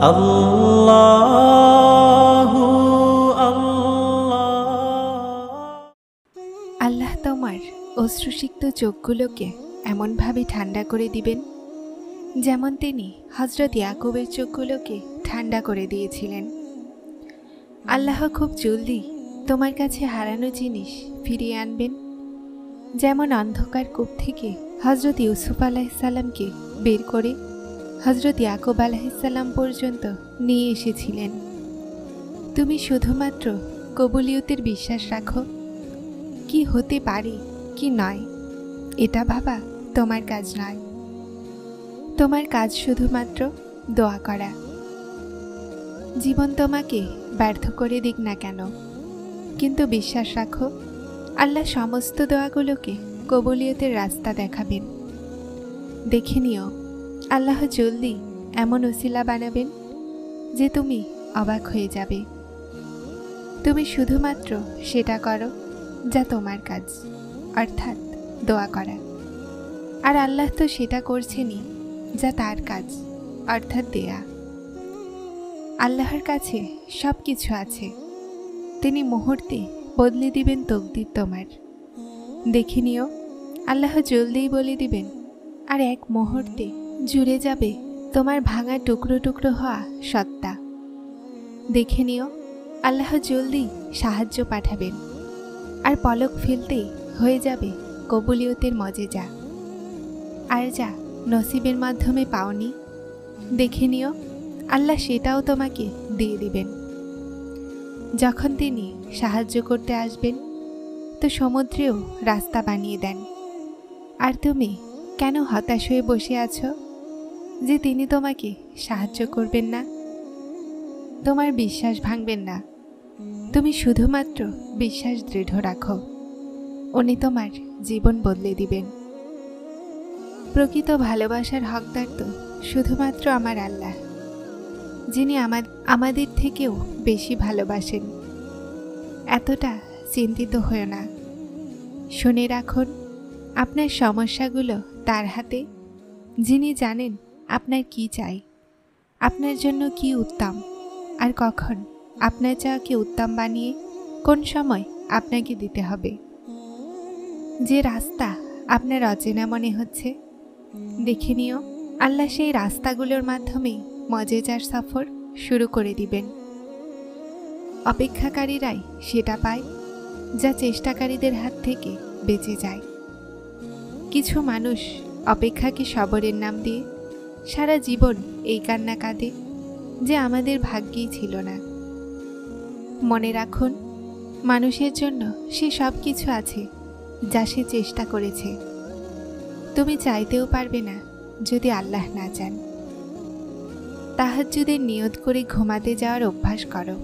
আল্লাহু আল্লাহ। আল্লাহ তোমার অশ্রুসিক্ত চোখগুলোকে এমনভাবে ঠান্ডা করে দিবেন যেমন তিনি হযরত ইয়াকুবের চোখগুলোকে ঠান্ডা করে দিয়েছিলেন। আল্লাহ খুব জলদি তোমার কাছে হারানো জিনিস ফিরিয়ে আনবেন, যেমন অন্ধকার কূপ থেকে হযরত ইউসুফ আলাইহিসসালামকে বের করে হযরত ইয়াকুব আলাইহিসসালাম পর্যন্ত নিয়ে এসেছিলেন। তুমি শুধুমাত্র কবুলিয়তের বিশ্বাস রাখো। কি হতে পারে কি নয় এটা ভাবা তোমার কাজ নয়, তোমার কাজ শুধুমাত্র দোয়া করা। জীবন তোমাকে ব্যর্থ করে দিক না কেন, কিন্তু বিশ্বাস রাখো আল্লাহ সমস্ত দোয়াগুলোকে কবুলিয়তের রাস্তা দেখাবেন। দেখে নিও আল্লাহ জলদি এমন ওসিলা বানাবেন যে তুমি অবাক হয়ে যাবে। তুমি শুধুমাত্র সেটা করো যা তোমার কাজ, অর্থাৎ দোয়া করা। আর আল্লাহ তো সেটা করছেনই যা তার কাজ, অর্থাৎ দেয়া। আল্লাহর কাছে সব কিছু আছে, তিনি মুহূর্তে বদলে দিবেন তকদির তোমার। দেখে নিও আল্লাহ জলদিই বলে দিবেন, আর এক মুহূর্তে জুড়ে যাবে তোমার ভাঙা টুকরো টুকরো হওয়া সত্তা। দেখে নিও আল্লাহ জলদি সাহায্য পাঠাবেন, আর পলক ফেলতেই হয়ে যাবে কবুলিয়তের মজেজা। আর যা নসিবের মাধ্যমে পাওনি, দেখে নিও আল্লাহ সেটাও তোমাকে দিয়ে দিবেন। যখন তিনি সাহায্য করতে আসবেন তো সমুদ্রেও রাস্তা বানিয়ে দেন। আর তুমি কেন হতাশ হয়ে বসে আছো যে তিনি তোমাকে সাহায্য করবেন না? তোমার বিশ্বাস ভাঙবেন না, তুমি শুধুমাত্র বিশ্বাস দৃঢ় রাখো, উনি তোমার জীবন বদলে দিবেন। প্রকৃত ভালোবাসার হকদার তো শুধুমাত্র আমার আল্লাহ, যিনি আমাদের থেকেও বেশি ভালোবাসেন। এতটা চিন্তিত হয়েও না। শুনে রাখুন আপনার সমস্যাগুলো তার হাতে, যিনি জানেন আপনার কি চাই, আপনার জন্য কি উত্তম, আর কখন আপনার চাওয়াকে উত্তম বানিয়ে কোন সময় আপনাকে দিতে হবে। যে রাস্তা আপনার অচেনা মনে হচ্ছে, দেখে নিও আল্লাহ সেই রাস্তাগুলোর মাধ্যমেই মজেজার সফর শুরু করে দিবেন। অপেক্ষাকারীরাই সেটা পায় যা চেষ্টাকারীদের হাত থেকে বেঁচে যায়। কিছু মানুষ অপেক্ষাকে সবরের নাম দিয়ে সারা জীবন এই কান্না কাঁদে যে আমাদের ভাগ্যেই ছিল না। মনে রাখুন মানুষের জন্য সে সব কিছু আছে যা সে চেষ্টা করেছে। তুমি চাইতেও পারবে না যদি আল্লাহ না চান। তাহাজ্জুদের নিয়ত করে ঘুমাতে যাওয়ার অভ্যাস করো,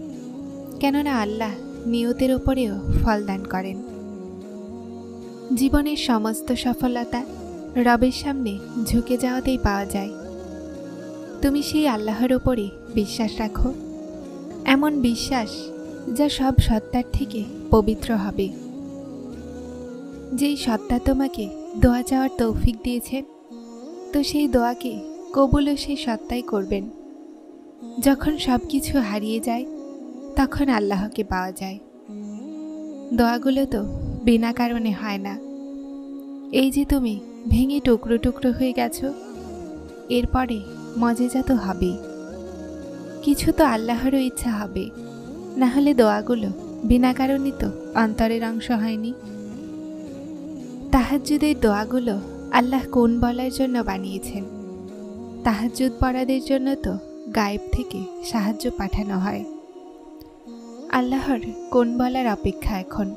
কেননা আল্লাহ নিয়তের ওপরেও ফল দান করেন। জীবনের সমস্ত সফলতা রবের সামনে ঝুঁকে যাওয়াতেই পাওয়া যায়। তুমি সেই আল্লাহর ওপরে বিশ্বাস রাখো, এমন বিশ্বাস যা সব সত্তার থেকে পবিত্র হবে। যেই সত্তা তোমাকে দোয়া চাওয়ার তৌফিক দিয়েছেন, তো সেই দোয়াকে কবুলও সেই সত্তাই করবেন। যখন সব কিছু হারিয়ে যায় তখন আল্লাহকে পাওয়া যায়। দোয়াগুলো তো বিনা কারণে হয় না। এই যে তুমি ভেঙে টুকরো টুকরো হয়ে গেছো, এরপরে মজেজা তো হবেই। কিছু তো আল্লাহরও ইচ্ছা হবে, না হলে দোয়াগুলো বিনা কারণে তো অন্তরের অংশ হয়নি। তাহাজ্জুদের দোয়াগুলো আল্লাহ কোন বলার জন্য বানিয়েছেন? তাহাজ্জুদ পড়াদের জন্য তো গায়েব থেকে সাহায্য পাঠানো হয়। আল্লাহর কোন বলার অপেক্ষা এখন?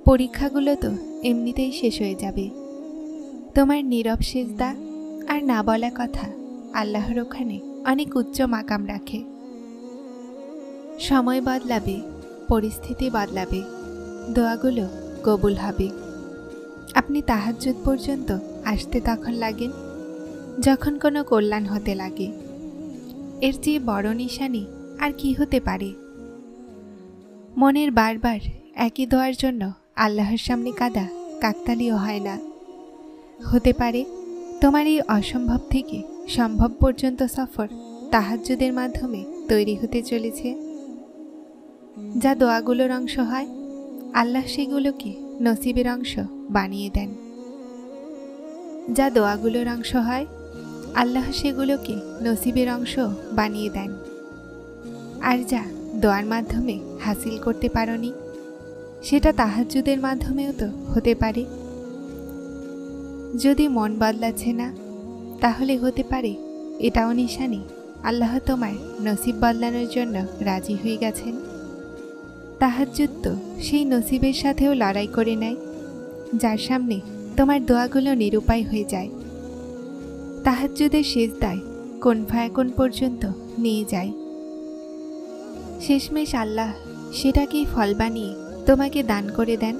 পরীক্ষাগুলো তো এমনিতেই শেষ হয়ে যাবে। তোমার নীরব সিজদা আর না বলা কথা আল্লাহর ওখানে অনেক উচ্চ মাকাম রাখে। সময় বদলাবে, পরিস্থিতি বদলাবে, দোয়াগুলো কবুল হবে। আপনি তাহাজ্জুদ পর্যন্ত আসতে তখন লাগেন যখন কোনো কল্যাণ হতে লাগে। এর চেয়ে বড় নিশানি আর কি হতে পারে? মনের বারবার একই দোয়ার জন্য আল্লাহর সামনে কাঁদা কাকতালীয় হয় না। হতে পারে তোমার এই অসম্ভব থেকে সম্ভব পর্যন্ত সফর তাহাজ্জুদের মাধ্যমে তৈরি হতে চলেছে। যা দোয়াগুলোর অংশ হয়, আল্লাহ সেগুলোকে নসিবের অংশ বানিয়ে দেন। যা দোয়াগুলোর অংশ হয়, আল্লাহ সেগুলোকে নসিবের অংশ বানিয়ে দেন। আর যা দোয়ার মাধ্যমে হাসিল করতে পারোনি, সেটা তাহাজ্জুদের মাধ্যমেও তো হতে পারে। যদি মন বদলাচ্ছে না, তাহলে হতে পারে এটাও নিশানি আল্লাহ তোমার নসিব বদলানোর জন্য রাজি হয়ে গেছেন। তাহাজ্জুদ তো সেই নসিবের সাথেও লড়াই করে নেয়, যার সামনে তোমার দোয়াগুলো নিরুপায় হয়ে যায়। তাহাজ্জুদের সিজদায় কোন ফায়াকুন পর্যন্ত নিয়ে যায়। শেষমেশ আল্লাহ সেটাকেই ফল বানিয়ে তোমাকে দান করে দেন,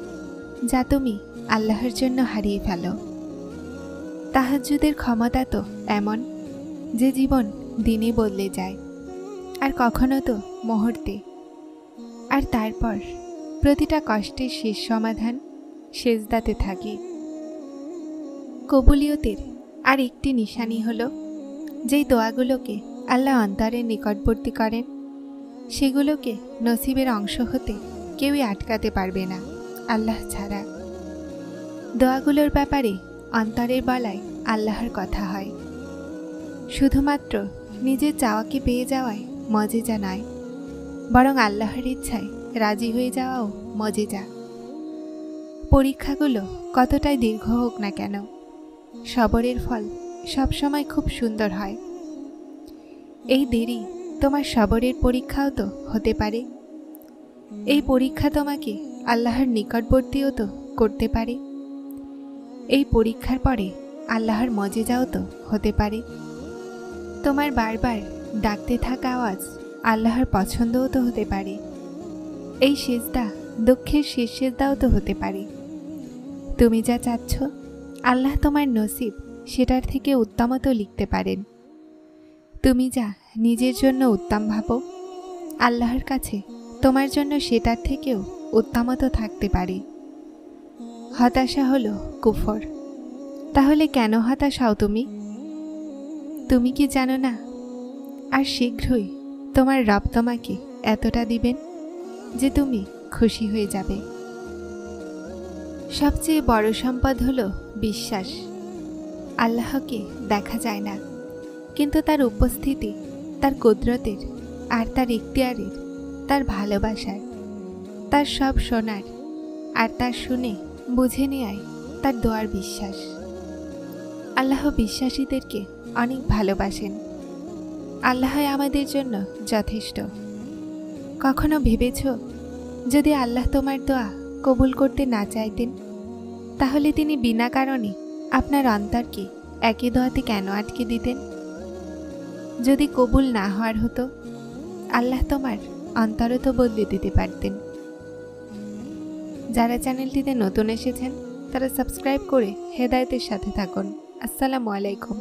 যা তুমি আল্লাহর জন্য হারিয়ে ফেলো। তাহাজ্জুদের ক্ষমতা তো এমন যে জীবন দিনে বদলে যায়, আর কখনো তো মুহূর্তে। আর তারপর প্রতিটা কষ্টের শেষ সমাধান সেজদাতে থাকে। কবুলিয়তের আর একটি নিশানি হলো, যেই দোয়াগুলোকে আল্লাহ অন্তরের নিকটবর্তী করেন, সেগুলোকে নসিবের অংশ হতে কেউই আটকাতে পারবে না আল্লাহ ছাড়া। দোয়াগুলোর ব্যাপারে অন্তরের বলায় আল্লাহর কথা হয়। শুধুমাত্র নিজের চাওয়াকে পেয়ে যাওয়ায় মজেজা নয়, বরং আল্লাহর ইচ্ছায় রাজি হয়ে যাওয়াও মজেজা। পরীক্ষাগুলো কতটাই দীর্ঘ হোক না কেন, সবরের ফল সবসময় খুব সুন্দর হয়। এই দেরি তোমার সবরের পরীক্ষাও তো হতে পারে। এই পরীক্ষা তোমাকে আল্লাহর নিকটবর্তীও তো করতে পারে। এই পরীক্ষার পরে আল্লাহর মজেজাও তো হতে পারে। তোমার বারবার ডাকতে থাকা আওয়াজ আল্লাহর পছন্দও তো হতে পারে। এই সিজদা দুঃখের শেষ সিজদাও তো হতে পারে। তুমি যা চাচ্ছ, আল্লাহ তোমার নসিব সেটার থেকে উত্তমত লিখতে পারেন। তুমি যা নিজের জন্য উত্তম ভাবো, আল্লাহর কাছে তোমার জন্য সেটার থেকেও উত্তমত থাকতে পারে। হতাশা হলো কুফর। তাহলে কেন হতাশ হও তুমি? তুমি কি জানো না? আর শীঘ্রই তোমার রব তোমাকে এতটা দিবেন যে তুমি খুশি হয়ে যাবে। সবচেয়ে বড় সম্পদ হলো বিশ্বাস। আল্লাহকে দেখা যায় না, কিন্তু তার উপস্থিতি, তার কুদরতের আর তার ইখতিয়ারের, তার ভালোবাসার, তার সব শোনার আর তার শুনে বুঝে নেয় তার দোয়ার বিশ্বাস। আল্লাহ বিশ্বাসীদেরকে অনেক ভালোবাসেন। আল্লাহ আমাদের জন্য যথেষ্ট। কখনো ভেবেছ, যদি আল্লাহ তোমার দোয়া কবুল করতে না চাইতেন, তাহলে তিনি বিনা কারণে আপনার অন্তরকে একই দোয়াতে কেন আটকে দিতেন? যদি কবুল না হওয়ার হতো, আল্লাহ তোমার অন্তরও তো বদলে দিতে পারতেন। যারা চ্যানেলটিতে নতুন এসেছেন, তারা সাবস্ক্রাইব করে হেদায়েতের সাথে থাকুন। আসসালামু আলাইকুম।